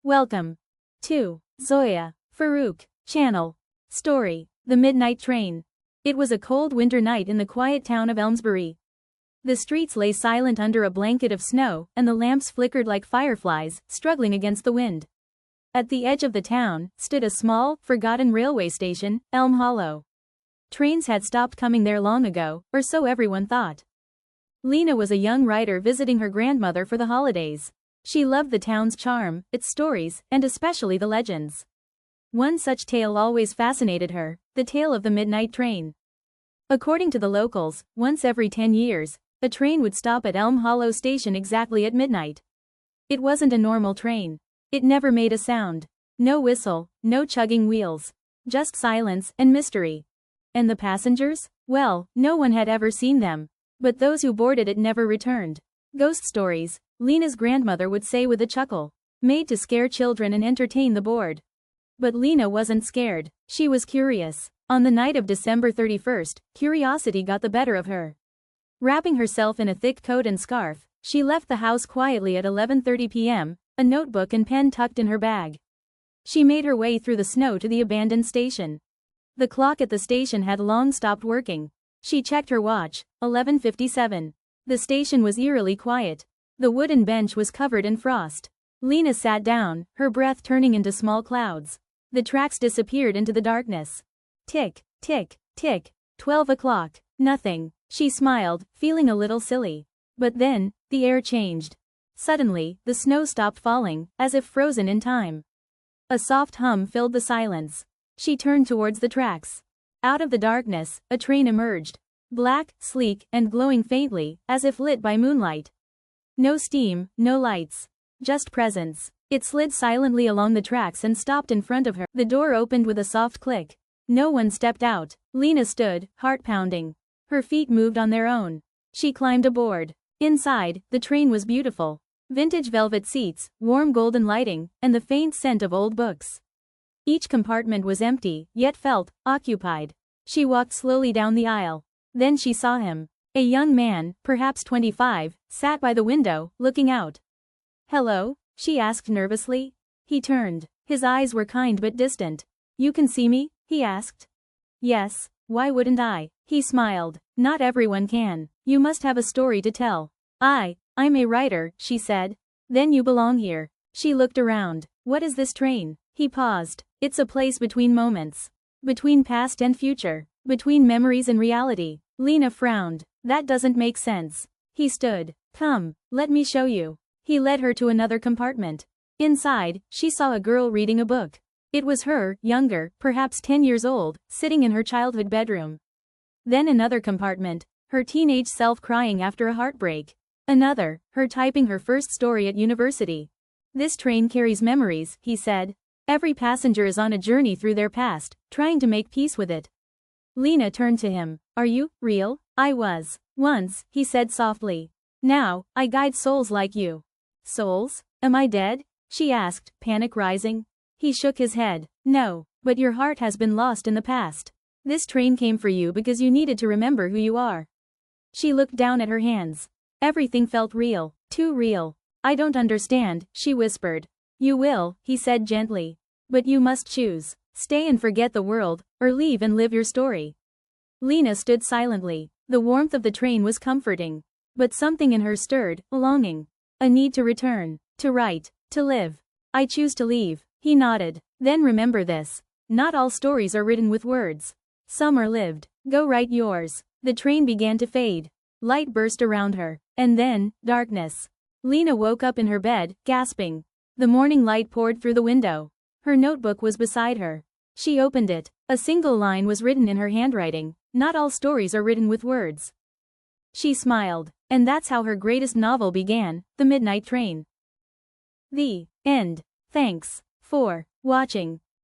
Welcome to Zoya Farouk channel. Story: The Midnight Train. It was a cold winter night in the quiet town of Elmsbury. The streets lay silent under a blanket of snow, and the lamps flickered like fireflies, struggling against the wind. At the edge of the town stood a small, forgotten railway station, Elm Hollow. Trains had stopped coming there long ago, or so everyone thought. Lena was a young writer visiting her grandmother for the holidays. She loved the town's charm, its stories, and especially the legends. One such tale always fascinated her, the tale of the midnight train. According to the locals, once every 10 years, a train would stop at Elm Hollow station exactly at midnight. It wasn't a normal train. It never made a sound. No whistle, no chugging wheels. Just silence and mystery. And the passengers? Well, no one had ever seen them. But those who boarded it never returned. Ghost stories, Lena's grandmother would say with a chuckle. Made to scare children and entertain the bored. But Lena wasn't scared. She was curious. On the night of December 31st, curiosity got the better of her. Wrapping herself in a thick coat and scarf, she left the house quietly at 11:30 p.m., a notebook and pen tucked in her bag. She made her way through the snow to the abandoned station. The clock at the station had long stopped working. She checked her watch, 11:57. The station was eerily quiet. The wooden bench was covered in frost. Lena sat down, her breath turning into small clouds. The tracks disappeared into the darkness. Tick, tick, tick, 12 o'clock, nothing. She smiled, feeling a little silly. But then, the air changed. Suddenly, the snow stopped falling, as if frozen in time. A soft hum filled the silence. She turned towards the tracks. Out of the darkness, a train emerged. Black, sleek, and glowing faintly, as if lit by moonlight. No steam, no lights. Just presence. It slid silently along the tracks and stopped in front of her. The door opened with a soft click. No one stepped out. Lena stood, heart pounding. Her feet moved on their own. She climbed aboard. Inside, the train was beautiful. Vintage velvet seats, warm golden lighting, and the faint scent of old books. Each compartment was empty, yet felt occupied. She walked slowly down the aisle. Then she saw him. A young man, perhaps 25, sat by the window, looking out. "Hello?" she asked nervously. He turned. His eyes were kind but distant. "You can see me?" he asked. "Yes, why wouldn't I?" He smiled. "Not everyone can. You must have a story to tell." I'm a writer," she said. "Then you belong here." She looked around. "What is this train?" He paused. "It's a place between moments. Between past and future. Between memories and reality." Lena frowned. "That doesn't make sense." He stood. "Come, let me show you." He led her to another compartment. Inside, she saw a girl reading a book. It was her, younger, perhaps 10 years old, sitting in her childhood bedroom. Then another compartment, her teenage self crying after a heartbreak. Another, her typing her first story at university. "This train carries memories," he said. "Every passenger is on a journey through their past, trying to make peace with it." Lena turned to him. "Are you real?" "I was. Once," he said softly. "Now, I guide souls like you." "Souls? Am I dead?" she asked, panic rising. He shook his head. "No, but your heart has been lost in the past. This train came for you because you needed to remember who you are." She looked down at her hands. Everything felt real, too real. "I don't understand," she whispered. "You will," he said gently. "But you must choose. Stay and forget the world, or leave and live your story." Lena stood silently. The warmth of the train was comforting. But something in her stirred, a longing. A need to return, to write, to live. "I choose to leave," he nodded. "Then remember this. Not all stories are written with words. Some are lived. Go write yours." The train began to fade. Light burst around her. And then, darkness. Lena woke up in her bed, gasping. The morning light poured through the window. Her notebook was beside her. She opened it. A single line was written in her handwriting. "Not all stories are written with words." She smiled. And that's how her greatest novel began, The Midnight Train. The end. Thanks for watching.